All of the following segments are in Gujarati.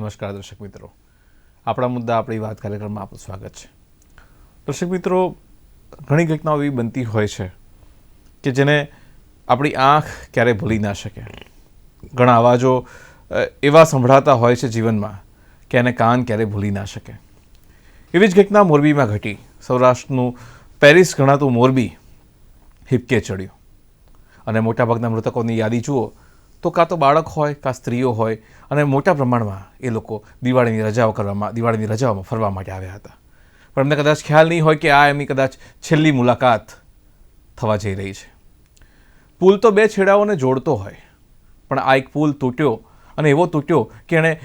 નમસ્કાર દર્શક મિત્રો, આપણા મુદ્દા આપણી વાત કાર્યક્રમમાં આપનું સ્વાગત છે. દર્શક મિત્રો, ઘણી ઘટનાઓ એવી બનતી હોય છે કે જેને આપણી આંખ ક્યારેય ભૂલી ના શકે. ઘણા અવાજો એવા સંભળાતા હોય છે જીવનમાં કે એને કાન ક્યારેય ભૂલી ના શકે. એવી જ ઘટના મોરબીમાં ઘટી. સૌરાષ્ટ્રનું પેરિસ ગણાતું મોરબી હિપકે ચડ્યું અને મોટાભાગના મૃતકોની યાદી જુઓ તો કાં તો બાળક હોય કાં સ્ત્રીઓ હોય અને મોટા પ્રમાણમાં એ લોકો દિવાળીની રજાઓમાં ફરવા માટે આવ્યા હતા. પણ એમને કદાચ ખ્યાલ નહીં હોય કે આ એમની કદાચ છેલ્લી મુલાકાત થવા જઈ રહી છે. પુલ તો બે છેડાઓને જોડતો હોય, પણ આ એક પુલ તૂટ્યો અને એવો તૂટ્યો કે એણે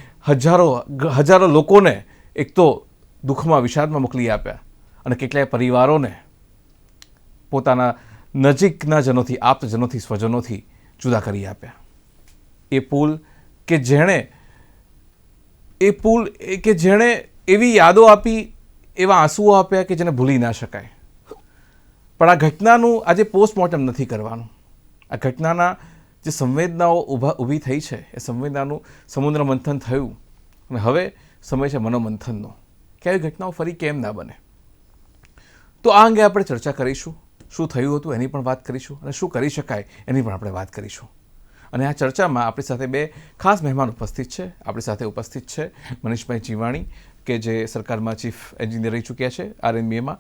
હજારો લોકોને એક તો દુઃખમાં વિષાદમાં મોકલી આપ્યા અને કેટલાય પરિવારોને પોતાના નજીકના જનોથી, આપ્તજનોથી, સ્વજનોથી જુદા કરી આપ્યા. એ પુલ કે જેણે એવી યાદો આપી, એવા આંસુઓ આપ્યા કે જેને ભૂલી ના શકાય. પણ આ ઘટનાનું આજે પોસ્ટમોર્ટમ નથી કરવાનું. આ ઘટનાના જે સંવેદનાઓ ઊભી થઈ છે એ સંવેદનાનું સમુદ્ર મંથન થયું અને હવે સમય છે મનોમંથનનો કે આવી ઘટનાઓ ફરી કેમ ના બને. તો આ અંગે આપણે ચર્ચા કરીશું. શું થયું હતું એની પણ વાત કરીશું અને શું કરી શકાય એની પણ આપણે વાત કરીશું. અને આ ચર્ચામાં આપણી સાથે બે ખાસ મહેમાન ઉપસ્થિત છે. આપણી સાથે ઉપસ્થિત છે મનીષભાઈ જીવાણી, કે જે સરકારમાં ચીફ એન્જિનિયર રહી ચૂક્યા છે RNBમાં.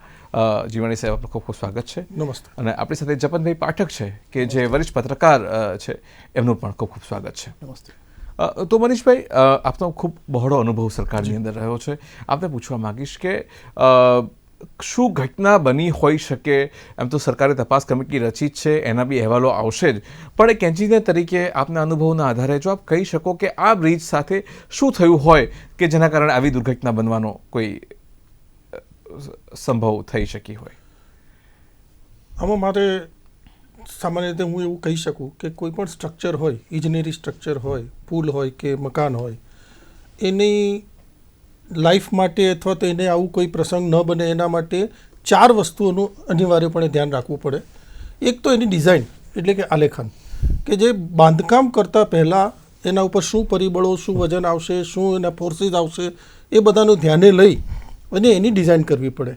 જીવાણી સાહેબ, આપનું ખૂબ ખૂબ સ્વાગત છે. નમસ્તે. અને આપણી સાથે જપનભાઈ પાઠક છે કે જે વરિષ્ઠ પત્રકાર છે, એમનું પણ ખૂબ ખૂબ સ્વાગત છે. નમસ્તે. તો મનીષભાઈ, આપનો ખૂબ બહોળો અનુભવ સરકારની અંદર રહ્યો છે. આપને પૂછવા માગીશ કે શું ઘટના બની હોઈ શકે? એમ તો સરકારે તપાસ કમિટી રચી જ છે, એના બી અહેવાલો આવશે જ, પણ એક એન્જિનિયર તરીકે આપના અનુભવના આધારે જો આપ કહી શકો કે આ બ્રિજ સાથે શું થયું હોય કે જેના કારણે આવી દુર્ઘટના બનવાનો કોઈ સંભવ થઈ શકી હોય. આમાં મારે સામાન્ય રીતે હું એવું કહી શકું કે કોઈ પણ સ્ટ્રક્ચર હોય, ઇજનેરી સ્ટ્રક્ચર હોય, પુલ હોય કે મકાન હોય, એની લાઈફ માટે અથવા તો એને આવું કોઈ પ્રસંગ ન બને એના માટે 4 વસ્તુઓનું અનિવાર્યપણે ધ્યાન રાખવું પડે. એક તો એની ડિઝાઇન એટલે કે આલેખન, કે જે બાંધકામ કરતાં પહેલાં એના ઉપર શું પરિબળો, શું વજન આવશે, શું એના ફોર્સીસ આવશે, એ બધાનું ધ્યાને લઈ અને એની ડિઝાઇન કરવી પડે.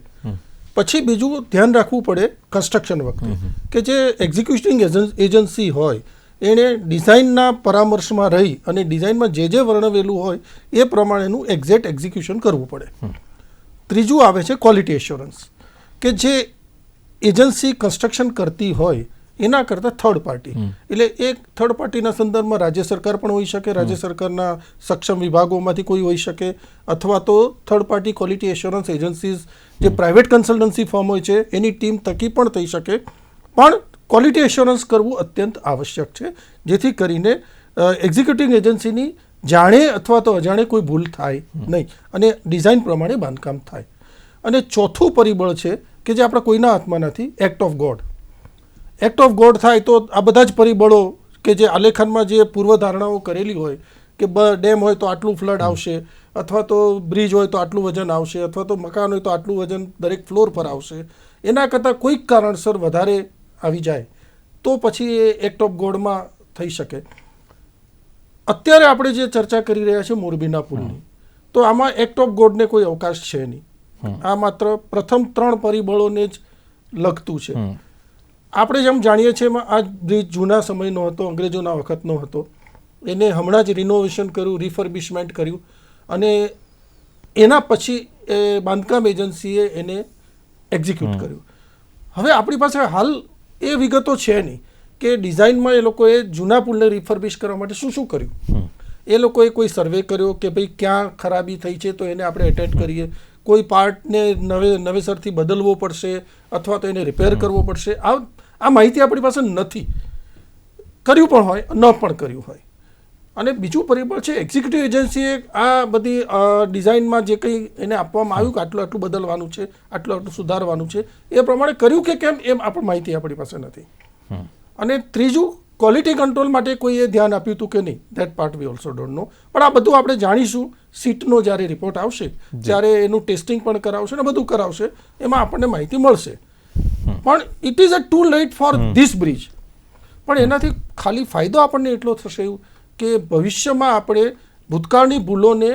પછી બીજું ધ્યાન રાખવું પડે કન્સ્ટ્રક્શન વખતે કે જે એક્ઝિક્યુટિંગ એજન્સી હોય એણે ડિઝાઇનના પરામર્શમાં રહી અને ડિઝાઇનમાં જે વર્ણવેલું હોય એ પ્રમાણેનું એક્ઝેક્ટ એક્ઝિક્યુશન કરવું પડે. ત્રીજું આવે છે ક્વોલિટી એશ્યોરન્સ, કે જે એજન્સી કન્સ્ટ્રક્શન કરતી હોય એના કરતાં થર્ડ પાર્ટી, એટલે એક થર્ડ પાર્ટીના સંદર્ભમાં રાજ્ય સરકાર પણ હોઈ શકે, રાજ્ય સરકારના સક્ષમ વિભાગોમાંથી કોઈ હોઈ શકે, અથવા તો third party quality assurance agencies જે પ્રાઇવેટ કન્સલ્ટન્સી ફર્મ હોય છે એની ટીમ થકી પણ થઈ શકે. પણ ક્વોલિટી એશ્યોરન્સ કરવું અત્યંત આવશ્યક છે, જેથી કરીને એક્ઝિક્યુટિંગ એજન્સીની જાણે અથવા તો અજાણે કોઈ ભૂલ થાય નહીં અને ડિઝાઇન પ્રમાણે બાંધકામ થાય. અને ચોથું પરિબળ છે કે જે આપણા કોઈના હાથમાં નથી, act of God. Act of God થાય તો આ બધા જ પરિબળો કે જે આલેખનમાં જે પૂર્વધારણાઓ કરેલી હોય કે ડેમ હોય તો આટલું ફ્લડ આવશે, અથવા તો બ્રિજ હોય તો આટલું વજન આવશે, અથવા તો મકાન હોય તો આટલું વજન દરેક ફ્લોર પર આવશે, એના કરતાં કોઈક કારણસર વધારે આવી જાય તો પછી એ એક્ટ ઓફ ગોડમાં થઈ શકે. અત્યારે આપણે જે ચર્ચા કરી રહ્યા છીએ મોરબીના પુલની, તો આમાં એક્ટ ઓફ ગોડને કોઈ અવકાશ છે નહીં. આ માત્ર પ્રથમ 3 પરિબળોને જ લગતું છે. આપણે જેમ જાણીએ છીએ એમાં આ બ્રિજ જૂના સમયનો હતો, અંગ્રેજોના વખતનો હતો. એને હમણાં જ રિનોવેશન કર્યું, રિફર્બિશમેન્ટ કર્યું અને એના પછી એ બાંધકામ એજન્સીએ એને એક્ઝિક્યુટ કર્યું. હવે આપણી પાસે હાલ એ વિગતો છે નહીં કે ડિઝાઇનમાં એ લોકોએ જૂના પુલને રિફર્બિશ કરવા માટે શું શું કર્યું. એ લોકોએ કોઈ સર્વે કર્યો કે ભાઈ ક્યાં ખરાબી થઈ છે તો એને આપણે એટેન્ડ કરીએ, કોઈ પાર્ટને નવેસરથી બદલવો પડશે અથવા તો એને રિપેર કરવો પડશે. આ માહિતી આપણી પાસે નથી. કર્યું પણ હોય, ન પણ કર્યું હોય. અને બીજું પરિબળ છે એક્ઝિક્યુટિવ એજન્સીએ આ બધી ડિઝાઇનમાં જે કંઈ એને આપવામાં આવ્યું કે આટલું આટલું બદલવાનું છે, આટલું આટલું સુધારવાનું છે, એ પ્રમાણે કર્યું કે કેમ એમ આપણી માહિતી આપણી પાસે નથી. અને ત્રીજું, ક્વોલિટી કંટ્રોલ માટે કોઈએ ધ્યાન આપ્યું હતું કે નહીં, that part we also don't know. પણ આ બધું આપણે જાણીશું સીટનો જ્યારે રિપોર્ટ આવશે ત્યારે એનું ટેસ્ટિંગ પણ કરાવશે ને બધું કરાવશે, એમાં આપણને માહિતી મળશે. પણ it is a too late for this bridge. પણ એનાથી ખાલી ફાયદો આપણને એટલો થશે કે ભવિષ્યમાં આપણે ભૂતકાળની ભૂલોને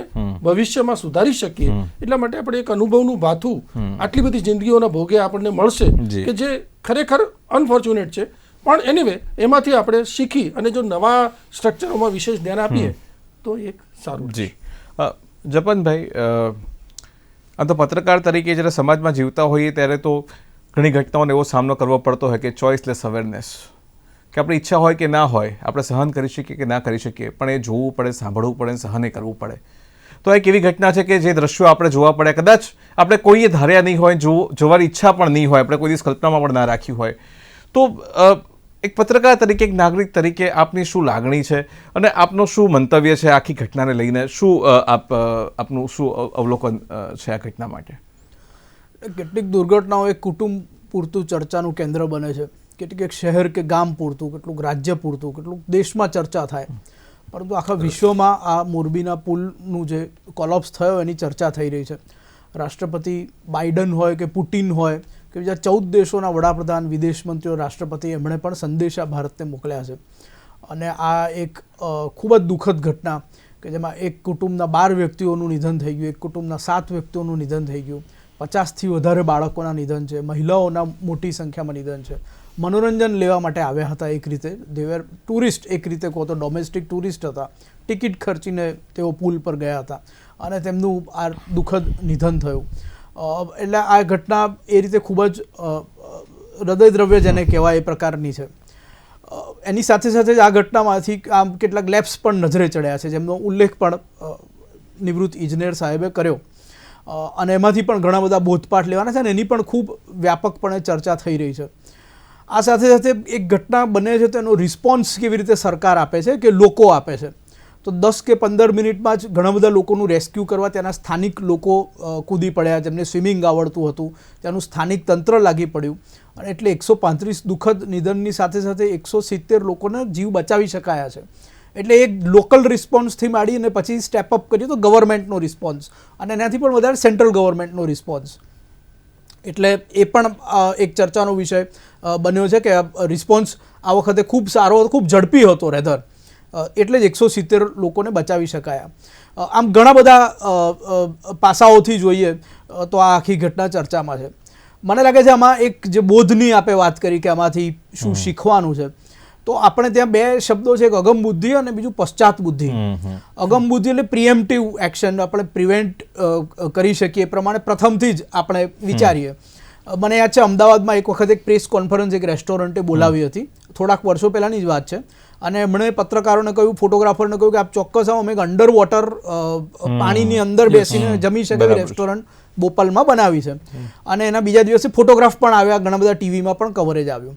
ભવિષ્યમાં સુધારી શકીએ એટલા માટે આપણે એક અનુભવનું ભાથું આટલી બધી જિંદગીઓના ભોગે આપણને મળશે કે જે ખરેખર અનફોર્ચ્યુનેટ છે, પણ એનીવે એમાંથી આપણે શીખી અને જો નવા સ્ટ્રક્ચરોમાં વિશેષ ધ્યાન આપીએ તો એક સારું. જી જપનભાઈ, આમ તો પત્રકાર તરીકે જ્યારે સમાજમાં જીવતા હોઈએ ત્યારે તો ઘણી ઘટનાઓનો એવો સામનો કરવો પડતો હોય કે ચોઇસલેસ અવેરનેસ, કે આપણી ઈચ્છા હોય કે ના હોય, આપણે સહન કરી શકીએ કે ના કરી શકીએ, પણ એ જોવું પડે, સાંભળવું પડે, સહન કરવું પડે. તો એક એવી ઘટના છે કે જે દ્રશ્યો આપણે જોવા પડે, કદાચ આપણે કોઈએ ધાર્યા નહીં હોય, જોવાની ઈચ્છા પણ નહીં હોય, આપણે કોઈ દિવસ કલ્પનામાં પણ ના રાખી હોય. તો એક પત્રકાર તરીકે, એક નાગરિક તરીકે આપની શું લાગણી છે અને આપનું શું મંતવ્ય છે આખી ઘટનાને લઈને? શું આપનું શું અવલોકન છે આ ઘટના માટે? કેટલીક દુર્ઘટનાઓ એક કુટુંબ પૂરતું ચર્ચાનું કેન્દ્ર બને છે, કેટલીક એક શહેર કે ગામ પૂરતું, કેટલુંક રાજ્ય પૂરતું, કેટલુંક દેશમાં ચર્ચા થાય, પરંતુ આખા વિશ્વમાં આ મોરબીના પુલનું જે કોલેપ્સ થયો એની ચર્ચા થઈ રહી છે. રાષ્ટ્રપતિ બાઇડન હોય કે પુટિન હોય કે બીજા 14 દેશોના વડાપ્રધાન, વિદેશ મંત્રીઓ, રાષ્ટ્રપતિ, એમણે પણ સંદેશા ભારતને મોકલ્યા છે. અને આ એક ખૂબ જ દુઃખદ ઘટના કે જેમાં એક કુટુંબના 12 વ્યક્તિઓનું નિધન થઈ ગયું, એક કુટુંબના 7 વ્યક્તિઓનું નિધન થઈ ગયું, 50થી વધારે બાળકોના નિધન છે, મહિલાઓના મોટી સંખ્યામાં નિધન છે. મનોરંજન લેવા માટે આવ્યા હતા, એક રીતે દેવેર ટુરિસ્ટ, એક રીતે કહો તો ડોમેસ્ટિક ટુરિસ્ટ હતા, ટિકિટ ખર્ચીને તેઓ પુલ પર ગયા હતા અને તેમનું આ દુઃખદ નિધન થયું. એટલે આ ઘટના એ રીતે ખૂબ જ હૃદયદ્રવ્ય જેને કહેવાય એ પ્રકારની છે. એની સાથે સાથે જ આ ઘટનામાંથી આમ કેટલાક લેબ્સ પણ નજરે ચડ્યા છે, જેમનો ઉલ્લેખ પણ નિવૃત્ત ઇજનેર સાહેબે કર્યો અને એમાંથી પણ ઘણા બધા બોધપાઠ લેવાના છે અને એની પણ ખૂબ વ્યાપકપણે ચર્ચા થઈ રહી છે. આ સાથે સાથે એક ઘટના બને છે તો એનો રિસ્પોન્સ કેવી રીતે સરકાર આપે છે કે લોકો આપે છે. તો 10 કે 15 મિનિટમાં જ ઘણા બધા લોકોનું રેસ્ક્યુ કરવા ત્યાંના સ્થાનિક લોકો કૂદી પડ્યા, જેમને સ્વિમિંગ આવડતું હતું, ત્યાંનું સ્થાનિક તંત્ર લાગી પડ્યું અને એટલે 135 દુઃખદ નિધનની સાથે સાથે 170 લોકોને જીવ બચાવી શકાયા છે. એટલે એક લોકલ રિસ્પોન્સથી માંડી અને પછી સ્ટેપ અપ કરીએ તો ગવર્મેન્ટનો રિસ્પોન્સ અને એનાથી પણ વધારે સેન્ટ્રલ ગવર્મેન્ટનો રિસ્પોન્સ. એટલે એ પણ એક ચર્ચાનો વિષય બન્યો છે કે રિસ્પોન્સ આ વખતે ખૂબ સારો હતો, ખૂબ ઝડપી હતો રેધર, એટલે જ 170 લોકોને બચાવી શકાયા. આમ ઘણા બધા પાસાઓથી જોઈએ તો આ આખી ઘટના ચર્ચામાં છે. મને લાગે છે આમાં એક જે બોધની આપણે વાત કરી કે આમાંથી શું શીખવાનું છે, તો આપણે ત્યાં 2 શબ્દો છે, એક અગમ બુદ્ધિ અને બીજું પશ્ચાત બુદ્ધિ. અગમ બુદ્ધિ એટલે પ્રિએમ્પ્ટિવ એક્શન, આપણે પ્રિવેન્ટ કરી શકીએ એ પ્રમાણે પ્રથમથી જ આપણે વિચારીએ. મને યાદ છે અમદાવાદમાં એક વખત એક પ્રેસ કોન્ફરન્સ એક રેસ્ટોરન્ટે બોલાવી હતી, થોડાક વર્ષો પહેલાંની જ વાત છે, અને એમણે પત્રકારોને કહ્યું, ફોટોગ્રાફરને કહ્યું કે આપ ચોક્કસ આવો, અમે એક અંડર વોટર પાણીની અંદર બેસીને જમી શકે એવી રેસ્ટોરન્ટ બોપલમાં બનાવી છે. અને એના બીજા દિવસે ફોટોગ્રાફ પણ આવ્યા, ઘણા બધા ટીવીમાં પણ કવરેજ આવ્યું.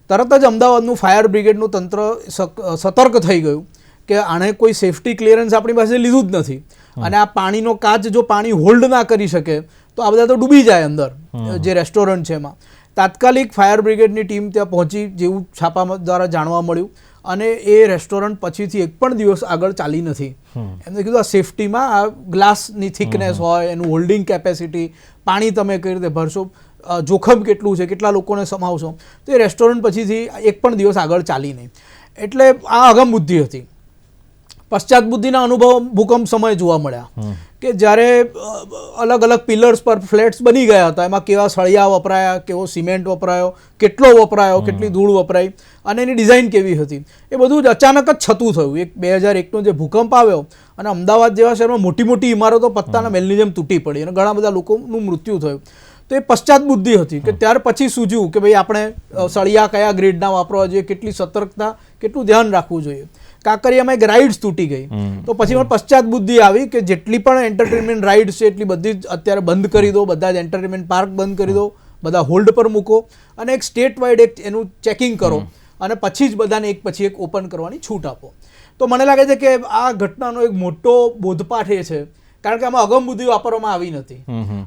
તરત જ અમદાવાદનું ફાયર બ્રિગેડનું તંત્ર સતર્ક થઈ ગયું કે આણે કોઈ સેફટી ક્લિયરન્સ આપણી પાસે લીધું જ નથી અને આ પાણીનો કાચ જો પાણી હોલ્ડ ના કરી શકે તો આ બધા તો ડૂબી જાય અંદર જે રેસ્ટોરન્ટ છે એમાં. તાત્કાલિક ફાયર બ્રિગેડની ટીમ ત્યાં પહોંચી, જેવું છાપા દ્વારા જાણવા મળ્યું, અને એ રેસ્ટોરન્ટ પછીથી એક પણ દિવસ આગળ ચાલી નથી. એમને કીધું આ સેફટીમાં આ ગ્લાસની થિકનેસ હોય, એનું હોલ્ડિંગ કેપેસિટી, પાણી તમે કઈ રીતે ભરશો, જોખમ કેટલું છે, કેટલા લોકોને સમાવશો, તો એ રેસ્ટોરન્ટ પછીથી એક પણ દિવસ આગળ ચાલી નહીં. એટલે આ અગમ બુદ્ધિ હતી. પશ્ચાત બુદ્ધિના અનુભવ ભૂકંપ સમયે જોવા મળ્યા કે જ્યારે અલગ અલગ પિલર્સ પર ફ્લેટ્સ બની ગયા હતા, એમાં કેવા સળિયા વપરાયા, કેવો સિમેન્ટ વપરાયો, કેટલો વપરાયો, કેટલી ધૂળ વપરાઈ અને એની ડિઝાઇન કેવી હતી, એ બધું જ અચાનક જ છતું થયું. એક 2001નો જે ભૂકંપ આવ્યો અને અમદાવાદ જેવા શહેરમાં મોટી મોટી ઇમારતો પત્તાના મેલની જેમ તૂટી પડી અને ઘણા બધા લોકોનું મૃત્યુ થયું. તો એ પશ્ચાત બુદ્ધિ હતી કે ત્યાર પછી સૂઝ્યું કે ભાઈ આપણે સળિયા કયા ગ્રેડના વાપરવા જોઈએ, કેટલી સતર્કતા, કેટલું ધ્યાન રાખવું જોઈએ. કાંકરિયામાં એક રાઇડ્સ તૂટી ગઈ તો પછી પણ પશ્ચાત બુદ્ધિ આવી કે જેટલી પણ એન્ટરટેનમેન્ટ રાઇડ્સ છે એટલી બધી જ અત્યારે બંધ કરી દો, બધા જ એન્ટરટેનમેન્ટ પાર્ક બંધ કરી દો, બધા હોલ્ડ પર મૂકો અને એક સ્ટેટ વાઇડ એક એનું ચેકિંગ કરો અને પછી જ બધાને એક પછી એક ઓપન કરવાની છૂટ આપો. તો મને લાગે છે કે આ ઘટનાનો એક મોટો બોધપાઠ એ છે, કારણ કે આમાં અગમ બુદ્ધિ વાપરવામાં આવી નથી.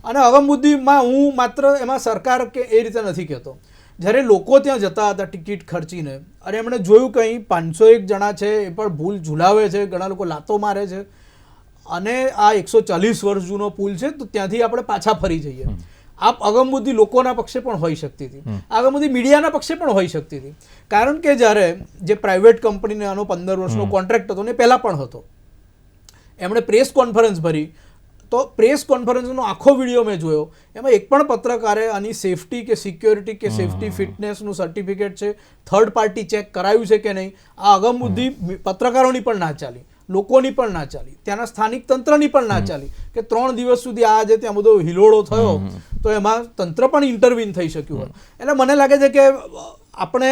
અને અગમ બુદ્ધિમાં હું માત્ર એમાં સરકાર કે એ રીતે નથી કહેતો. જ્યારે લોકો ત્યાં જતા હતા ટિકિટ ખર્ચીને અને એમણે જોયું કંઈ 501 જણા છે એ પણ ભૂલ ઝુલાવે છે, ઘણા લોકો લાતો મારે છે અને આ 140 વર્ષ જૂનો પુલ છે તો ત્યાંથી આપણે પાછા ફરી જઈએ. આ અગમ બુદ્ધિ લોકોના પક્ષે પણ હોઈ શકતી હતી, અગમ બુદ્ધિ મીડિયાના પક્ષે પણ હોઈ શકતી હતી. કારણ કે જ્યારે જે પ્રાઇવેટ કંપનીને આનો 15 વર્ષનો કોન્ટ્રાક્ટ હતો ને પહેલાં પણ હતો, એમણે પ્રેસ કોન્ફરન્સ ભરી, તો પ્રેસ કોન્ફરન્સનો આખો વિડીયો મેં જોયો, એમાં એક પણ પત્રકારે આની સેફટી કે સિક્યોરિટી કે સેફટી ફિટનેસનું સર્ટિફિકેટ છે, થર્ડ પાર્ટી ચેક કરાયું છે કે નહીં, આ અગમબુદ્ધિ પત્રકારોની પણ ના ચાલી, લોકોની પણ ના ચાલી, ત્યાંના સ્થાનિક તંત્રની પણ ના ચાલી કે 3 દિવસ સુધી આ જે ત્યાં બધો હિલોળો થયો તો એમાં તંત્ર પણ ઇન્ટરવીન થઈ શક્યું હોય. એટલે મને લાગે છે કે આપણે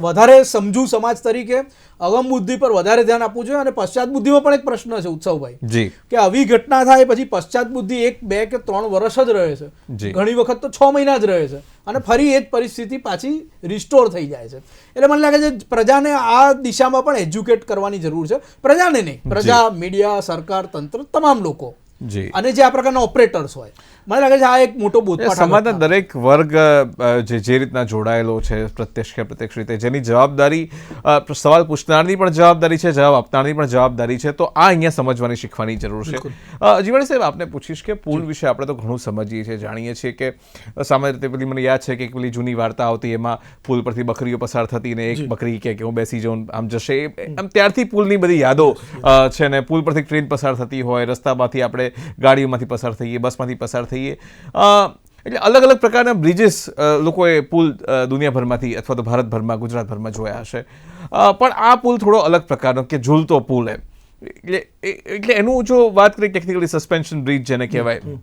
વધારે સમજુ સમાજ તરીકે અગમબુદ્ધિ પર વધારે ધ્યાન આપવું જોઈએ. અને પશ્ચાત બુદ્ધિમાં પણ એક પ્રશ્ન છે ઉત્સવભાઈ, કે આવી ઘટના થાય પછી પશ્ચાત બુદ્ધિ 1, 2 કે 3 વર્ષ જ રહે છે, ઘણી વખત તો 6 મહિના જ રહે છે, અને ફરી એ જ પરિસ્થિતિ પાછી રિસ્ટોર થઈ જાય છે. એટલે મને લાગે છે પ્રજાને આ દિશામાં પણ એજ્યુકેટ કરવાની જરૂર છે. પ્રજાને નહીં, પ્રજા, મીડિયા, સરકાર, તંત્ર, તમામ લોકો અને જે આ પ્રકારના ઓપરેટર્સ હોય, મને લાગે છે આ એક મોટો બોધપાઠ. સમાજના દરેક વર્ગ જે રીતના જોડાયેલો છે પ્રત્યક્ષ કે પ્રત્યક્ષ રીતે, જેની જવાબદારી, સવાલ પૂછનારની પણ જવાબદારી છે, જવાબ આપનારની પણ જવાબદારી છે, તો આ અહીંયા સમજવાની, શીખવાની જરૂર છે. જીવાણી સાહેબ, આપને પૂછીશ કે પુલ વિશે આપણે તો ઘણું સમજીએ છીએ, જાણીએ છીએ કે સામાન્ય રીતે પેલી મને યાદ છે કે પેલી જૂની વાર્તા આવતી, એમાં પુલ પરથી બકરીઓ પસાર થતી ને એક બકરી કે હું બેસી જાઉં આમ જશે, આમ ત્યારથી પુલની બધી યાદો છે ને. પુલ પરથી ટ્રેન પસાર થતી હોય, રસ્તામાંથી આપણે ગાડીઓમાંથી પસાર થઈએ, બસમાંથી પસાર થઈએ, એટલે અલગ અલગ પ્રકારના બ્રિજીસ લોકોએ પુલ દુનિયાભરમાંથી અથવા તો ભારતભરમાં, ગુજરાતભરમાં જોયા હશે, પણ આ પુલ થોડો અલગ પ્રકારનો કે ઝૂલતો પુલ એમ. એટલે એનું જો વાત કરીએ ટેકનિકલી સસ્પેન્શન બ્રિજ જેને કહેવાય,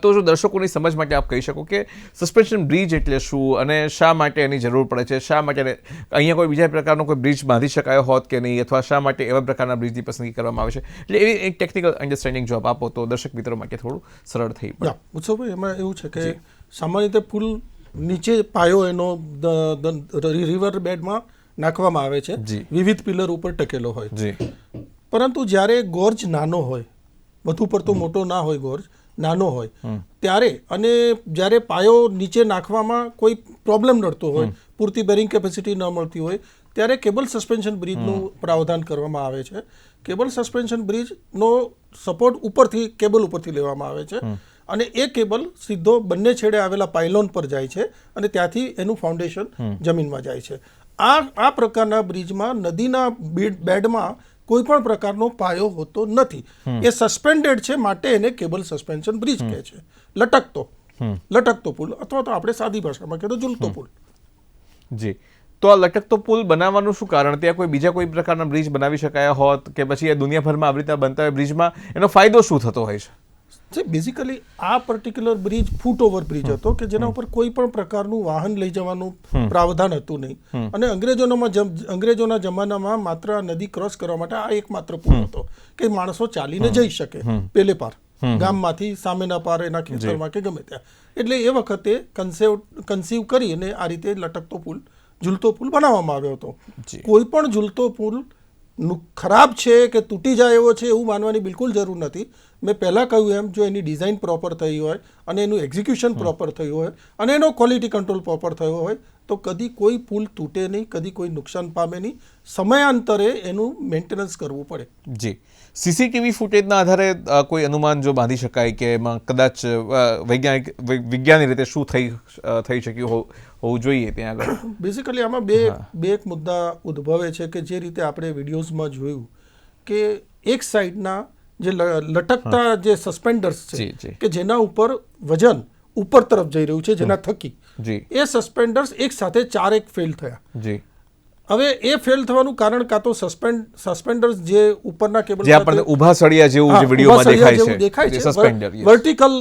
તો જો દર્શકોની સમજ માટે આપ કહી શકો કે સસ્પેન્શન બ્રિજ એટલે શું અને શા માટે એની જરૂર પડે છે, શા માટે અહીંયા કોઈ બીજા પ્રકારનો કોઈ બ્રિજ બાંધી શકાયો હોત કે નહીં, અથવા શા માટે એવા પ્રકારના બ્રિજની પસંદગી કરવામાં આવે છે. એટલે એવી એક ટેકનિકલ અન્ડરસ્ટેન્ડિંગ જો આપ આપો તો દર્શક મિત્રો માટે થોડું સરળ થઈ પડે. ઉત્સવભાઈ, એમાં એવું છે કે સામાન્ય રીતે પુલ નીચે પાયો એનો રિવર બેડમાં નાખવામાં આવે છે, વિવિધ પિલર ઉપર ટકેલો હોય, પરંતુ જ્યારે ગોર્જ નાનો હોય, વધુ પડતો મોટો ના હોય, ગોર્જ નાનો હોય ત્યારે, અને જ્યારે પાયો નીચે નાખવામાં કોઈ પ્રોબ્લેમ નડતો હોય, પૂરતી બેરિંગ કેપેસિટી ન મળતી હોય, ત્યારે કેબલ સસ્પેન્શન બ્રિજનું પ્રાવધાન કરવામાં આવે છે. કેબલ સસ્પેન્શન બ્રિજનો સપોર્ટ ઉપરથી, કેબલ ઉપરથી લેવામાં આવે છે, અને એ કેબલ સીધો બંને છેડે આવેલા પાયલોન પર જાય છે, અને ત્યાંથી એનું ફાઉન્ડેશન જમીનમાં જાય છે. આ પ્રકારના બ્રિજમાં નદીના બેડમાં કોઈ પણ પ્રકારનો પાયો હોતો નથી. એ સસ્પેન્ડેડ છે, માટે એને કેબલ સસ્પેન્શન બ્રિજ કહે છે. લટકતો પુલ, અથવા તો આપણે સાદી ભાષામાં કહીએ તો ઝૂલતો પુલ. જી, તો આ લટકતો પુલ બનાવવાનું શું કારણ? ત્યાં કોઈ બીજા કોઈ પ્રકારના બ્રિજ બનાવી શકાયા હોત કે પછી એ દુનિયાભરમાં આવી રીતે બનતા હોય બ્રિજમાં એનો ફાયદો શું થતો હોય છે? બેઝિકલી આ પર્ટિક્યુલર બ્રિજ ફૂટ ઓવર બ્રિજ હતો કે જેના ઉપર કોઈ પણ પ્રકારનું વાહન લઈ જવાનું પ્રાવધાન હતું નહીં, અને અંગ્રેજોના જમાનામાં માત્ર આ નદી ક્રોસ કરવા માટે આ એકમાત્ર પુલ હતો કે માણસો ચાલીને જઈ શકે પેલે પાર, ગામમાંથી સામેના પાર એના ખેતરમાં કે ગમે ત્યાં. એટલે એ વખતે કન્સીવ કરીને આ રીતે લટકતો પુલ, ઝૂલતો પુલ બનાવવામાં આવ્યો હતો. કોઈ પણ ઝૂલતો પુલ ખરાબ છે કે તૂટી જાય એવો છે એવું માનવાની બિલકુલ જરૂર નથી. મેં પહેલાં કહ્યું એમ, જો એની ડિઝાઇન પ્રોપર થઈ હોય અને એનું એક્ઝિક્યુશન પ્રોપર થયું હોય અને એનો ક્વોલિટી કંટ્રોલ પ્રોપર થયો હોય તો કદી કોઈ પુલ તૂટે નહીં, કદી કોઈ નુકસાન પામે નહીં. સમયાંતરે એનું મેન્ટેનન્સ કરવું પડે. જી, સીસીટીવી ફૂટેજના આધારે કોઈ અનુમાન જો બાંધી શકાય કે એમાં કદાચ વિજ્ઞાનિક રીતે શું થઈ શક્યું હોવું જોઈએ ત્યાં આગળ? બેઝિકલી આમાં બે એક મુદ્દા ઉદ્ભવે છે કે જે રીતે આપણે વિડીયોઝમાં જોયું કે એક સાઈડના જે લટકતા જે સસ્પેન્ડર્સ છે કે જેના ઉપર વજન ઉપર તરફ જઈ રહ્યું છે, જેના થકી એ સસ્પેન્ડર્સ એક સાથે 4 ફેલ થયા. હવે એ ફેલ થવાનું કારણ કાં તો સસ્પેન્ડર્સ જે ઉપરના કેબલ જે આપણને ઊભા સળિયા જેવું જે વિડીયોમાં દેખાય છે સસ્પેન્ડર, વર્ટિકલ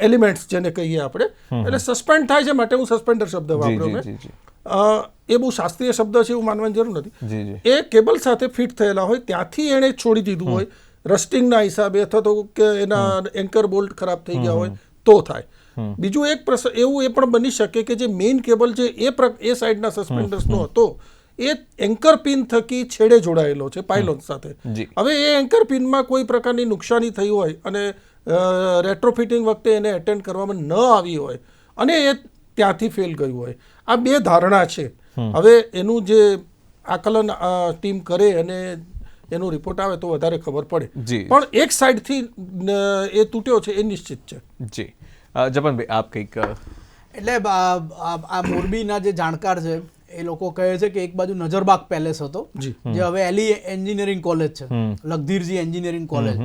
એલિમેન્ટ્સ જેને કહીએ આપણે, એટલે સસ્પેન્ડ થાય છે માટે હું સસ્પેન્ડર શબ્દ વાપર્યો મેં. એ બહુ શાસ્ત્રીય શબ્દ છે એવું માનવાની જરૂર નથી. એ કેબલ સાથે ફિટ થયેલા હોય ત્યાંથી એણે છોડી દીધું હોય રસ્ટિંગના હિસાબે, અથવા તો કે એના એન્કર બોલ્ટ ખરાબ થઈ ગયા હોય તો થાય. બીજું એક પ્રશ્ન એવું એ પણ બની શકે કે જે મેઇન કેબલ જે એ સાઈડના સસ્પેન્ડર્સનો હતો એ એન્કર પિન થકી છેડે જોડાયેલો છે પાયલોન સાથે. હવે એ એન્કર પિનમાં કોઈ પ્રકારની નુકસાની થઈ હોય અને રેટ્રોફિટિંગ વખતે એને એટેન્ડ કરવામાં ન આવી હોય અને એ ત્યાંથી ફેલ ગયું હોય. આ બે ધારણા છે. હવે એનું જે આકલન ટીમ કરે અને એનો રિપોર્ટ આવે તો વધારે ખબર પડે, પણ એક સાઈડથી એ તૂટ્યો છે એ નિશ્ચિત છે. જી, જપનભાઈ આપ કંઈક. એટલે આ મોરબીના જે જાણકાર છે એ લોકો કહે છે કે એક બાજુ નજરબાગ પેલેસ હતો જી. જે હવે એલી એન્જિનિયરિંગ કોલેજ છે, લખધીરજી એન્જિનિયરિંગ કોલેજ,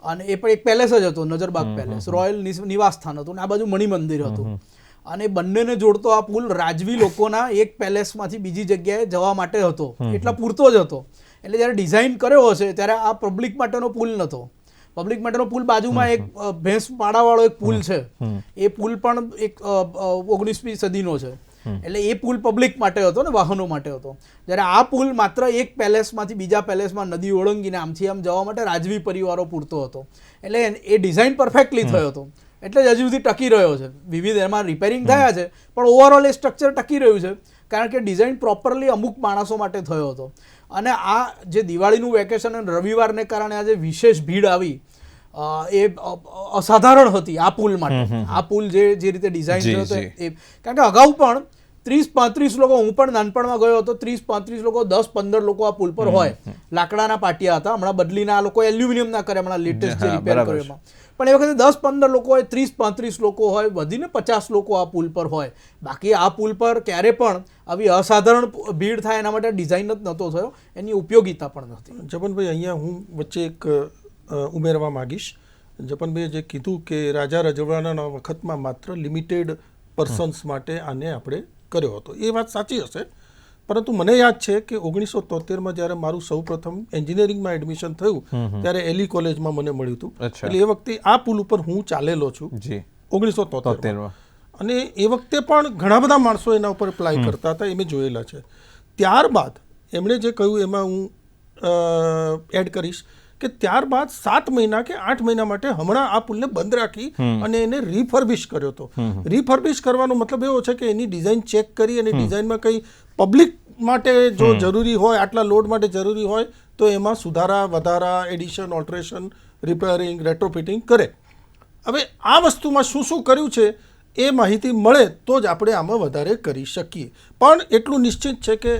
અને એ પણ એક પેલેસ જ હતો, નજરબાગ પેલેસ, રોયલ નિવાસ સ્થાન હતું, અને આ બાજુ મણિ મંદિર હતું. અને બંનેને જોડતો આ પુલ રાજવી લોકોના એક પેલેસમાંથી બીજી જગ્યાએ જવા માટે હતો, એટલા પૂરતો જ હતો. એટલે જ્યારે ડિઝાઇન કર્યો હશે ત્યારે આ પબ્લિક માટેનો પુલ નહોતો. પબ્લિક માટેનો પુલ બાજુમાં એક ભેંસ પાડાવાળો એક પુલ છે, એ પુલ પણ એક 19મી સદીનો છે. એટલે એ પુલ પબ્લિક માટે હતો ને, વાહનો માટે હતો. જ્યારે આ પુલ માત્ર એક પેલેસમાંથી બીજા પેલેસમાં નદી ઓળંગીને આમથી આમ જવા માટે રાજવી પરિવારો પૂરતો હતો. એટલે એ ડિઝાઇન પરફેક્ટલી થયો હતો, એટલે જ હજુ સુધી ટકી રહ્યો છે. વિવિધ એમાં રિપેરિંગ થયા છે, પણ ઓવરઓલ એ સ્ટ્રક્ચર ટકી રહ્યું છે, કારણ કે ડિઝાઇન પ્રોપરલી અમુક માણસો માટે થયો હતો. અને આ જે દિવાળીનું વેકેશન અને રવિવારને કારણે આજે વિશેષ ભીડ આવી, એ અસાધારણ હતી આ પુલ માટે. આ પુલ જે રીતે ડિઝાઇન થયો હતો એ, કારણ કે અગાઉ પણ 30-35 લોકો, હું પણ નાનપણમાં ગયો હતો, 30-35 લોકો, 10-15 લોકો આ પુલ પર હોય. લાકડાના પાટિયા હતા, હમણાં બદલીના આ લોકો એલ્યુમિનિયમના કરે, હમણાં લેટેસ્ટ જે રિપેર કર્યો એમાં. પણ એ વખતે 10-15 લોકો હોય, 30-35 લોકો હોય, વધીને 50 લોકો આ પુલ પર હોય. બાકી આ પુલ પર ક્યારે પણ આવી અસાધારણ ભીડ થાય એના માટે ડિઝાઇન જ નહોતો થયો, એની ઉપયોગિતા પણ નથી. જપનભાઈ, અહીંયા હું વચ્ચે એક ઉમેરવા માગીશ. જપનભાઈએ જે કીધું કે રાજા રજવાડાના વખતમાં માત્ર લિમિટેડ પર્સન્સ માટે આને આપણે કર્યો હતો, એ વાત સાચી હશે. પરંતુ મને યાદ છે કે 1973માં જ્યારે મારું સૌ પ્રથમ એન્જિનિયરિંગમાં એડમિશન થયું ત્યારે એલી કોલેજમાં મને મળ્યું હતું. એટલે એ વખતે આ પુલ ઉપર હું ચાલેલો છું 1973માં. અને એ વખતે પણ ઘણા બધા માણસો એના ઉપર એપ્લાય કરતા હતા, એ મેં જોયેલા છે. ત્યારબાદ એમણે જે કહ્યું એમાં હું એડ કરીશ કે ત્યારબાદ 7 મહિના કે 8 મહિના માટે હમણાં આ પુલને બંધ રાખી અને એને રિફર્બિશ કર્યો હતો. રિફર્બિશ કરવાનો મતલબ એવો છે કે એની ડિઝાઇન ચેક કરી અને ડિઝાઇનમાં કંઈ પબ્લિક માટે જો જરૂરી હોય, આટલા લોડ માટે જરૂરી હોય તો એમાં સુધારા, વધારા, એડિશન, ઓલ્ટરેશન, રિપેરિંગ, રેટ્રોફિટિંગ કરે. હવે આ વસ્તુમાં શું શું કર્યું છે એ માહિતી મળે તો જ આપણે આમાં વધારે કરી શકીએ. પણ એટલું નિશ્ચિત છે કે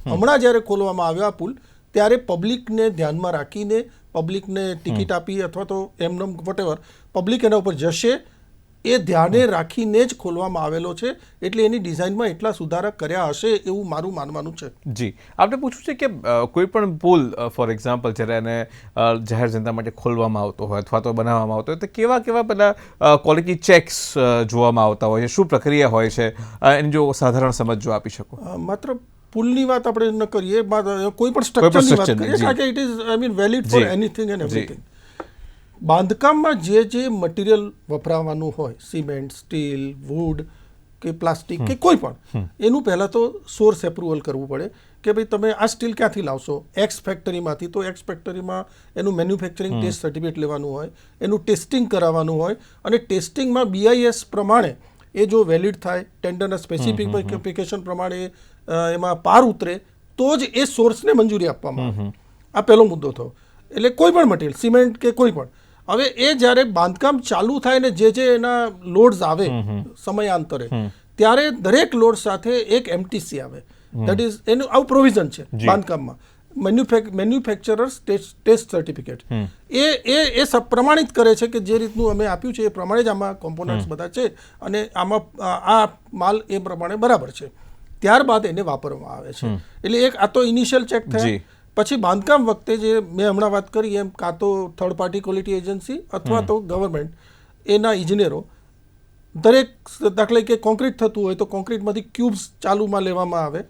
હમણાં જ્યારે ખોલવામાં આવ્યો આ પુલ ત્યારે પબ્લિકને ધ્યાનમાં રાખીને, પબ્લિકને ટિકિટ આપી અથવા તો એમને વોટેવર પબ્લિક એના ઉપર જશે એ ધ્યાને રાખીને જ ખોલવામાં આવેલો છે. એટલે એની ડિઝાઇનમાં એટલા સુધારા કર્યા હશે એવું મારું માનવાનું છે. જી, આપણે પૂછવું છે કે કોઈ પણ પુલ ફોર એક્ઝામ્પલ જ્યારે એને જાહેર જનતા માટે ખોલવામાં આવતો હોય અથવા તો બનાવવામાં આવતો હોય તો કેવા કેવા બધા ક્વોલિટી ચેક્સ જોવામાં આવતા હોય છે, શું પ્રક્રિયા હોય છે, એની જો સાધારણ સમજ જો આપી શકો. માત્ર પુલની વાત આપણે ન કરીએ, કોઈ પણ સ્ટ્રક્ચરની વાત કરીએ, કારણ કે it is I mean valid for anything and everything. બાંધકામમાં જે મટીરિયલ વપરાવાનું હોય, સિમેન્ટ, સ્ટીલ, વુડ કે પ્લાસ્ટિક કે કોઈ પણ, એનું પહેલાં તો સોર્સ એપ્રુવલ કરવું પડે કે ભાઈ તમે આ સ્ટીલ ક્યાંથી લાવશો, એક્સ ફેક્ટરીમાંથી. તો એક્સ ફેક્ટરીમાં એનું મેન્યુફેક્ચરિંગ ટેસ્ટ સર્ટિફિકેટ લેવાનું હોય, એનું ટેસ્ટિંગ કરાવવાનું હોય, અને ટેસ્ટિંગમાં BIS પ્રમાણે એ જો વેલિડ થાય, ટેન્ડરના સ્પેસિફિકેશન પ્રમાણે એમાં પાર ઉતરે તો જ એ સોર્સને મંજૂરી આપવામાં આવે. આ પહેલો મુદ્દો થયો. એટલે કોઈ પણ મટીરિયલ, સિમેન્ટ કે કોઈ પણ, હવે એ જ્યારે બાંધકામ ચાલુ થાય ને જે એના લોડ્સ આવે સમયાંતરે, ત્યારે દરેક લોડ સાથે એક MTC આવે. દેટ ઇઝ એનું આવું પ્રોવિઝન છે બાંધકામમાં, મેન્યુફેક્ચરર્સ ટેસ્ટ સર્ટિફિકેટ. એ પ્રમાણિત કરે છે કે જે રીતનું અમે આપ્યું છે એ પ્રમાણે જ આમાં કોમ્પોનન્ટ્સ બધા છે અને આમાં આ માલ એ પ્રમાણે બરાબર છે. ત્યારબાદ એને વાપરવામાં આવે છે. એટલે એક આ તો ઇનિશિયલ ચેક થાય. પછી બાંધકામ વખતે જે મેં હમણાં વાત કરી એમ, કાં તો થર્ડ પાર્ટી ક્વોલિટી એજન્સી અથવા તો ગવર્મેન્ટ એના ઇજનેરો દરેક, દાખલા કે કોન્ક્રીટ થતું હોય તો કોન્ક્રીટમાંથી ક્યુબ્સ ચાલુમાં લેવામાં આવે,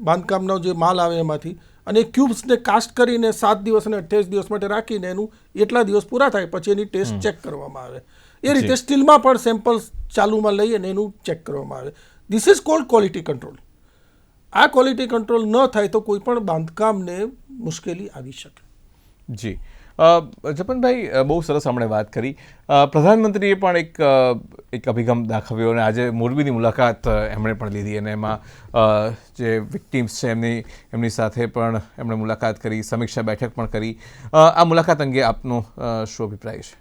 બાંધકામનો જે માલ આવે એમાંથી, અને ક્યુબ્સને કાસ્ટ કરીને 7 દિવસ અને 28 દિવસ માટે રાખીને એનું એટલા દિવસ પૂરા થાય પછી એની ટેસ્ટ ચેક કરવામાં આવે. એ રીતે સ્ટીલમાં પણ સેમ્પલ્સ ચાલુમાં લઈ અને એનું ચેક કરવામાં આવે. This is called quality control. આ ક્વોલિટી કંટ્રોલ ન થાય તો કોઈ પણ બાંધકામને મુશ્કેલી આવી શકે. જી, જપનભાઈ, બહુ સરસ આપણે વાત કરી. પ્રધાનમંત્રીએ પણ એક અભિગમ દાખવ્યો અને આજે મોરબીની મુલાકાત એમણે પણ લીધી અને એમાં જે વિક્ટિમ્સ છે એમની સાથે પણ એમણે મુલાકાત કરી, સમીક્ષા બેઠક પણ કરી. આ મુલાકાત અંગે આપનો શું અભિપ્રાય છે?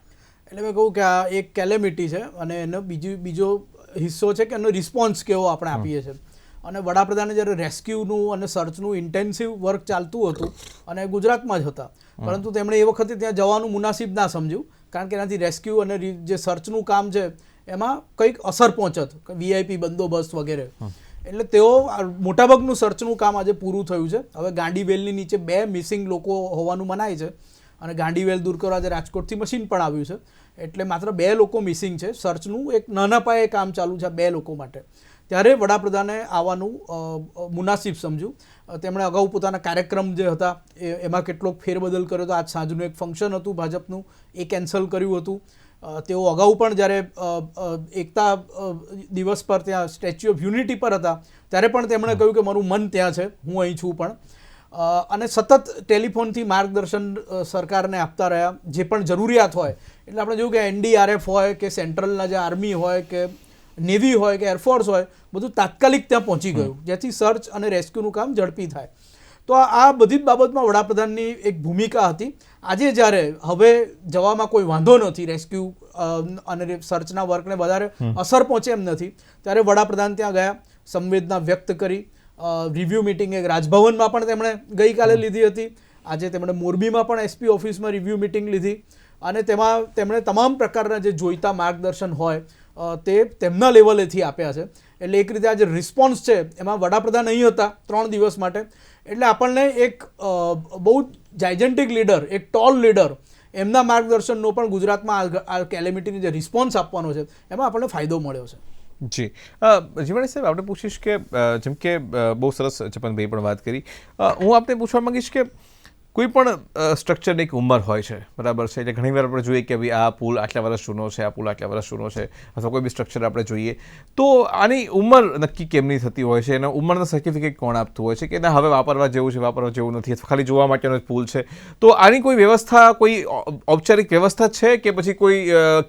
એટલે મેં કહું કે આ એક કેલેમિટી છે અને એનો બીજો હિસ્સો છે કે એનો રિસ્પોન્સ કેવો આપણે આપીએ છીએ. અને વડાપ્રધાને જ્યારે રેસ્ક્યુનું અને સર્ચનું ઇન્ટેન્સિવ વર્ક ચાલતું હતું અને ગુજરાતમાં જ હતા, પરંતુ તેમણે એ વખતે ત્યાં જવાનું મુનાસિબ ના સમજ્યું, કારણ કે એનાથી રેસ્ક્યુ અને જે સર્ચનું કામ છે એમાં કંઈક અસર પહોંચત, VIP બંદોબસ્ત વગેરે. એટલે તેઓ મોટાભાગનું સર્ચનું કામ આજે પૂરું થયું છે. હવે ગાંડીવેલની નીચે 2 મિસિંગ લોકો હોવાનું મનાય છે અને ગાંડીવેલ દૂર કરવા આજે રાજકોટથી મશીન પણ આવ્યું છે, એટલે માત્ર 2 લોકો મિસિંગ છે. સર્ચનું એક નાના પાયે કામ ચાલુ છે 2 લોકો માટે. ત્યારે વડાપ્રધાને આવવાનું મુનાસિબ સમજ્યું. તેમણે અગાઉ પોતાના કાર્યક્રમ જે હતા એમાં કેટલોક ફેરબદલ કર્યો હતો. આજ સાંજનું એક ફંક્શન હતું ભાજપનું, એ કેન્સલ કર્યું હતું. તેઓ અગાઉ પણ જ્યારે એકતા દિવસ પર ત્યાં સ્ટેચ્યુ ઓફ યુનિટી પર હતા ત્યારે પણ તેમણે કહ્યું કે મારું મન ત્યાં છે, હું અહીં છું પણ. અને સતત ટેલિફોનથી માર્ગદર્શન સરકારને આપતા રહ્યા જે પણ જરૂરિયાત હોય. એટલે આપણે જોયું કે NDRF હોય કે સેન્ટ્રલના જે આર્મી હોય કે નેવી હોય કે એરફોર્સ હોય, બધું તાત્કાલિક ત્યાં પહોંચી ગયું જેથી સર્ચ અને રેસ્ક્યુનું કામ ઝડપી થાય. તો આ બધી જ બાબતમાં વડાપ્રધાનની એક ભૂમિકા હતી. આજે જ્યારે હવે જવામાં કોઈ વાંધો નથી, રેસ્ક્યુ અને સર્ચના વર્કને વધારે અસર પહોંચે એમ નથી, ત્યારે વડાપ્રધાન ત્યાં ગયા, સંવેદના વ્યક્ત કરી. રિવ્યૂ મિટિંગ એક રાજભવનમાં પણ તેમણે ગઈકાલે લીધી હતી. આજે તેમણે મોરબીમાં પણ SP ઓફિસમાં રિવ્યૂ મિટિંગ લીધી અને તેમાં તેમણે તમામ પ્રકારના જે જોઈતા માર્ગદર્શન હોય તે તેમના લેવલેથી આપ્યા છે. એટલે એક રીતે આ જે રિસ્પોન્સ છે એમાં વડાપ્રધાન અહીં હતા 3 દિવસ માટે, એટલે આપણને એક બહુ જાયજેન્ટિક લીડર, એક ટોલ લીડર, એમના માર્ગદર્શનનો પણ ગુજરાતમાં આ કેલેમિટીની જે રિસ્પોન્સ આપવાનો છે એમાં આપણને ફાયદો મળ્યો છે. જી જીવાણી સાહેબ, આપણે પૂછીશ કે જેમ કે બહુ સરસ જપનભાઈ પણ વાત કરી, હું આપને પૂછવા માંગીશ કે કોઈ પણ સ્ટ્રક્ચરની એક ઉંમર હોય છે, બરાબર છે? એટલે ઘણીવાર આપણે જોઈએ કે ભાઈ આ પુલ આટલા વર્ષ જૂનો છે, આ પુલ આટલા વર્ષ જૂનો છે, અથવા કોઈ બી સ્ટ્રક્ચર આપણે જોઈએ તો આની ઉંમર નક્કી કેમની થતી હોય છે? એના ઉંમરનો સર્ટિફિકેટ કોણ આપતું હોય છે કે ના હવે વાપરવા જેવું છે, વાપરવા જેવું નથી, અથવા ખાલી જોવા માટેનો જ પુલ છે? તો આની કોઈ વ્યવસ્થા, કોઈ ઔપચારિક વ્યવસ્થા છે કે પછી કોઈ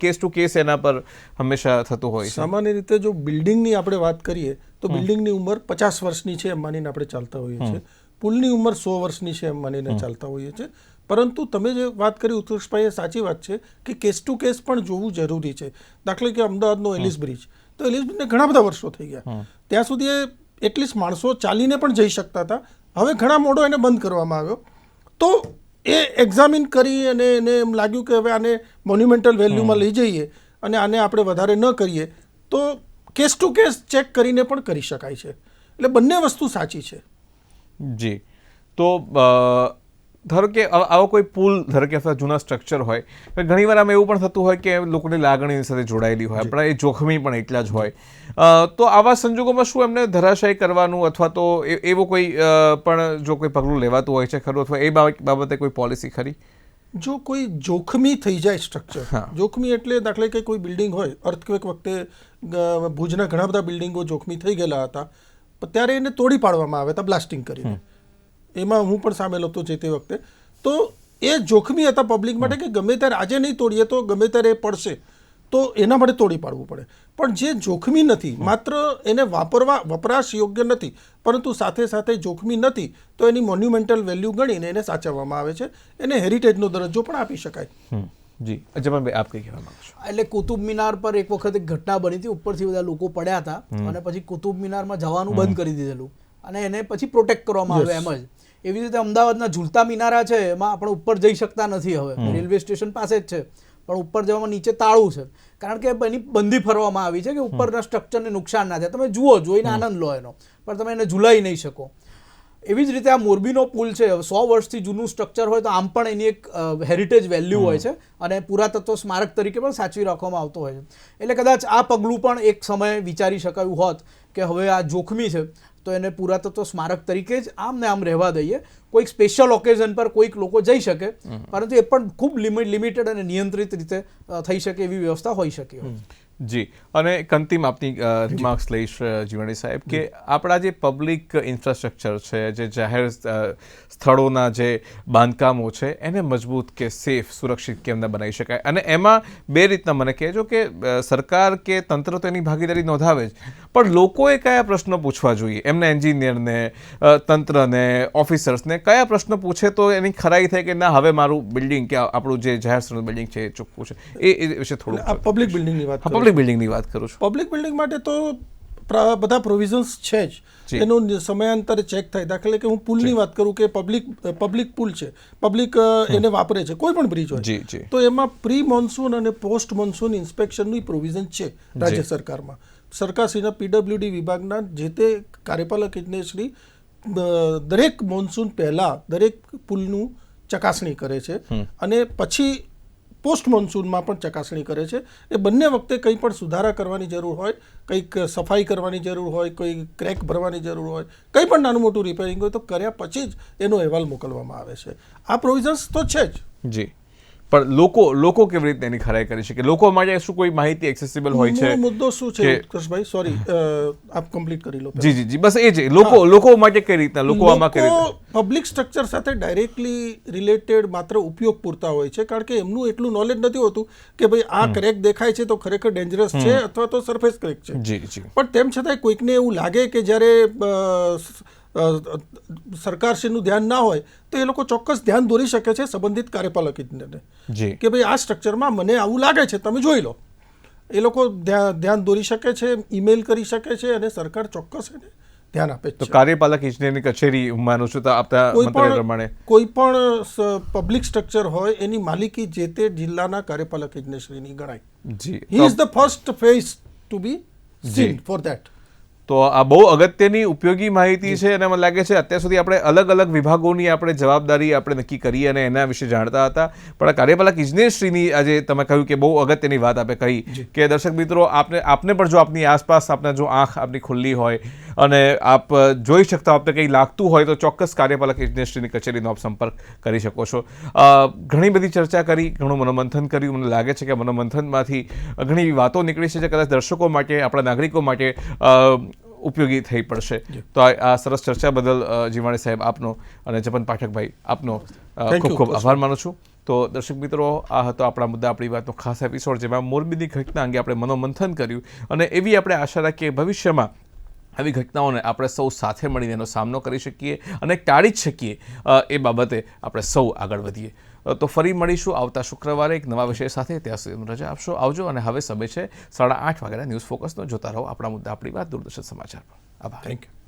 કેસ ટુ કેસ એના પર હંમેશા થતું હોય છે? સામાન્ય રીતે જો બિલ્ડિંગની આપણે વાત કરીએ તો બિલ્ડિંગની ઉંમર 50 વર્ષની છે એમ માનીને આપણે ચાલતા હોઈએ છીએ. પુલની ઉંમર 100 વર્ષની છે એમ માનીને ચાલતા હોઈએ છીએ. પરંતુ તમે જે વાત કરી ઉત્કર્ષભાઈ, એ સાચી વાત છે કે કેસ ટુ કેસ પણ જોવું જરૂરી છે. દાખલા કે અમદાવાદનો એલિસ બ્રિજ, તો એલિસ બ્રિજને ઘણા બધા વર્ષો થઈ ગયા, ત્યાં સુધી એટલીસ્ટ માણસો ચાલીને પણ જઈ શકતા હતા. હવે ઘણા મોડો એને બંધ કરવામાં આવ્યો. તો એ એક્ઝામિન કરી અને એને એમ લાગ્યું કે હવે આને મોન્યુમેન્ટલ વેલ્યુમાં લઈ જઈએ અને આને આપણે વધારે ન કરીએ તો કેસ ટુ કેસ ચેક કરીને પણ કરી શકાય છે. એટલે બંને વસ્તુ સાચી છે. જી, તો ધારો કે આવો કોઈ પુલ, ધારો કે અથવા જૂના સ્ટ્રક્ચર હોય, ઘણીવાર આમ એવું પણ થતું હોય કે લોકોની લાગણી સાથે જોડાયેલી હોય, આપણા એ જોખમી પણ એટલા જ હોય. તો આવા સંજોગોમાં શું એમને ધરાશાયી કરવાનું, અથવા તો એવો કોઈ પણ જો કોઈ પગલું લેવાતું હોય છે ખરું, અથવા એ બાબતે કોઈ પોલિસી ખરી? જો કોઈ જોખમી થઈ જાય સ્ટ્રક્ચર, જોખમી એટલે દાખલા કે કોઈ બિલ્ડિંગ હોય, અર્થક્વેક વખતે ભુજના ઘણા બધા બિલ્ડિંગો જોખમી થઈ ગયેલા હતા, ત્યારે એને તોડી પાડવામાં આવે હતા બ્લાસ્ટિંગ કરીને. એમાં હું પણ સામેલ હતો જે તે વખતે. તો એ જોખમી હતા પબ્લિક માટે કે ગમે ત્યારે આજે નહીં તોડીએ તો ગમે ત્યારે એ પડશે, તો એના માટે તોડી પાડવું પડે. પણ જે જોખમી નથી, માત્ર એને વપરાશ યોગ્ય નથી, પરંતુ સાથે સાથે જોખમી નથી, તો એની મોન્યુમેન્ટલ વેલ્યુ ગણીને એને સાચવવામાં આવે છે. એને હેરિટેજનો દરજ્જો પણ આપી શકાય. જી જમનભાઈ, આપ કઈ કહેવા માંગો છો? એટલે કુતુબ મિનાર પર એક વખત એક ઘટના બની હતી, ઉપરથી બધા લોકો પડ્યા હતા અને પછી કુતુબ મિનારમાં જવાનું બંધ કરી દીધેલું અને એને પછી પ્રોટેક્ટ કરવામાં આવે એમ જ. એવી રીતે અમદાવાદના ઝૂલતા મિનારા છે, એમાં આપણે ઉપર જઈ શકતા નથી. હવે રેલવે સ્ટેશન પાસે જ છે પણ ઉપર જવામાં નીચે તાળું છે, કારણ કે એની બંધી ફરવામાં આવી છે કે ઉપરના સ્ટ્રક્ચરને નુકસાન ના થાય. તમે જુઓ, જોઈને આનંદ લો એનો, પણ તમે એને ઝૂલાઈ નહીં શકો. એવી જ રીતે આ મોરબીનો પુલ છે, 100 વર્ષથી જૂનું સ્ટ્રક્ચર હોય તો આમ પણ એની એક હેરિટેજ વેલ્યુ હોય છે અને પુરાતત્વ સ્મારક તરીકે પણ સાચવી રાખવામાં આવતો હોય છે. એટલે કદાચ આ પગલું પણ એક સમયે વિચારી શકાયું હોત કે હવે આ જોખમી છે તો એને પુરાતત્વ સ્મારક તરીકે જ આમ ને આમ રહેવા દઈએ. કોઈક સ્પેશિયલ ઓકેઝન પર કોઈક લોકો જઈ શકે, પરંતુ એ પણ ખૂબ લિમિટેડ અને નિયંત્રિત રીતે થઈ શકે એવી વ્યવસ્થા હોઈ શકે. જી, અને અંતિમ આપની રિમાર્ક્સ લઈશ જીવાણી સાહેબ, કે આપણા જે પબ્લિક ઇન્ફ્રાસ્ટ્રક્ચર છે, જે જાહેર સ્થળોના જે બાંધકામો છે, એને મજબૂત કે સેફ, સુરક્ષિત કેમ ના બનાવી શકાય? અને એમાં 2 રીતના મને કહેજો કે સરકાર કે તંત્ર તો એની ભાગીદારી નોંધાવે જ, પણ લોકોએ કયા પ્રશ્નો પૂછવા જોઈએ? એમને એન્જિનિયરને, તંત્રને, ઓફિસર્સને કયા પ્રશ્નો પૂછે તો એની ખરાઈ થાય કે ના હવે મારું બિલ્ડિંગ કે આપણું જે જાહેર સ્થળનું બિલ્ડિંગ છે એ ચોખ્ખું છે? એ વિશે થોડું. પબ્લિક બિલ્ડિંગની વાત પબ્લિક બિલ્ડિંગની વાત કરું છું. પબ્લિક બિલ્ડિંગ માટે તો બધા પ્રોવિઝન્સ છે જી. જ એનું સમયાંતરે ચેક થાય. દાખલા કે હું પુલની વાત કરું કે પબ્લિક પુલ છે, પબ્લિક એને વાપરે છે, કોઈ પણ બ્રિજ હોય જી જી તો એમાં પ્રી મોન્સૂન અને પોસ્ટ મોન્સૂન ઇન્સ્પેક્શનનું પ્રોવિઝન છે રાજ્ય સરકારમાં. સરકારશ્રીના પીડબ્લ્યુડી વિભાગના જે તે કાર્યપાલક ઇજનેરશ્રી દરેક મોન્સૂન પહેલાં દરેક પુલનું ચકાસણી કરે છે અને પછી પોસ્ટ મોન્સૂનમાં પણ ચકાસણી કરે છે. એ બંને વખતે કંઈ પણ સુધારા કરવાની જરૂર હોય, કંઈક સફાઈ કરવાની જરૂર હોય, કોઈ ક્રેક ભરવાની જરૂર હોય, કંઈ પણ નાનું મોટું રિપેરિંગ હોય તો કર્યા પછી જ એનો અહેવાલ મોકલવામાં આવે છે. આ પ્રોવિઝન્સ તો છે જ. જી. પણ લોકો કેવી રીતે એની ખરાઈ કરી શકે? લોકો માટે શું કોઈ માહિતી એક્સેસિબલ હોય છે? મુદ્દો શું છે ઉત્કર્ષભાઈ? સોરી, આપ કમ્પ્લીટ કરી લો. જી જી જી બસ એ જ લોકો માટે કઈ રીતના લોકો આમાં કઈ રીતે પબ્લિક સ્ટ્રક્ચર સાથે ડાયરેક્ટલી રિલેટેડ માત્ર ઉપયોગ પૂરતા હોય છે, કારણ કે એમનું એટલું નોલેજ નથી હોતું કે ભાઈ આ ક્રેક દેખાય છે તો ખરેખર ડેન્જરસ છે અથવા તો સરફેસ ક્રેક છે. જી જી પણ તેમ છતાંય કોઈકને એવું લાગે કે જ્યારે સરકારશ્રીનું ધ્યાન ના હોય તો એ લોકો ચોક્કસ ધ્યાન દોરી શકે છે સંબંધિત કાર્યપાલક ઇજનેરને જી કે ભાઈ આ સ્ટ્રક્ચરમાં મને આવું લાગે છે, તમે જોઈ લો. એ લોકો ધ્યાન દોરી શકે છે, ઈમેલ કરી શકે છે અને સરકાર ચોક્કસ એને ધ્યાન આપે તો છે. કાર્યપાલક ઇજનેરની કચેરી હું માનું છું તો આપના મંતવ્ય પ્રમાણે કોઈ પણ પબ્લિક સ્ટ્રક્ચર હોય એની માલિકી જે તે જિલ્લાના કાર્યપાલક ઇજનેરશ્રીની ગણાય. જી he is the first phase to be seen for that. તો આ બહુ અગત્યની ઉપયોગી માહિતી છે અને મને લાગે છે અત્યાર સુધી આપણે અલગ અલગ વિભાગોની આપણે જવાબદારી આપણે નક્કી કરી અને એના વિશે જાણતા હતા, પણ આ કાર્યપાલક ઇજનેરશ્રીની આજે તમે કહ્યું કે બહુ અગત્યની વાત આપણે કહી કે દર્શક મિત્રો આપને પણ જો આપની આસપાસ આપના જો આંખ આપની ખુલ્લી હોય અને આપ જોઈ શકતા આપને કંઈ લાગતું હોય તો ચોક્કસ કાર્યપાલક ઇજનેરશ્રીની કચેરીનો આપ સંપર્ક કરી શકો છો. ઘણી બધી ચર્ચા કરી, ઘણું મનોમંથન કર્યું. મને લાગે છે કે મનોમંથનમાંથી ઘણી એવી વાતો નીકળી છે જે કદાચ દર્શકો માટે, આપણા નાગરિકો માટે ઉપયોગી થઈ પડશે. તો આ સરસ ચર્ચા બદલ જીવાણી સાહેબ આપનો અને જપન પાઠકભાઈ આપનો ખૂબ ખૂબ આભાર માનું છું. તો દર્શક મિત્રો, આ હતો આપણા મુદ્દા આપણી વાતનો ખાસ એપિસોડ જેમાં મોરબીની ઘટના અંગે આપણે મનોમંથન કર્યું અને એવી આપણે આશા રાખીએ ભવિષ્યમાં આવી ઘટનાઓને આપણે સૌ સાથે મળીને એનો સામનો કરી શકીએ અને ટાળી જ શકીએ એ બાબતે આપણે સૌ આગળ વધીએ. તો ફરી મળીશું આવતા શુક્રવારે એક નવા વિષય સાથે. ત્યાં સુધી રજા આપશો. આવજો. અને હવે સમય છે 8:30 વાગ્યાના ન્યૂઝ ફોકસનો. જોતા રહો આપણા મુદ્દા આપણી વાત દૂરદર્શન સમાચાર પર. આભાર. Thank you.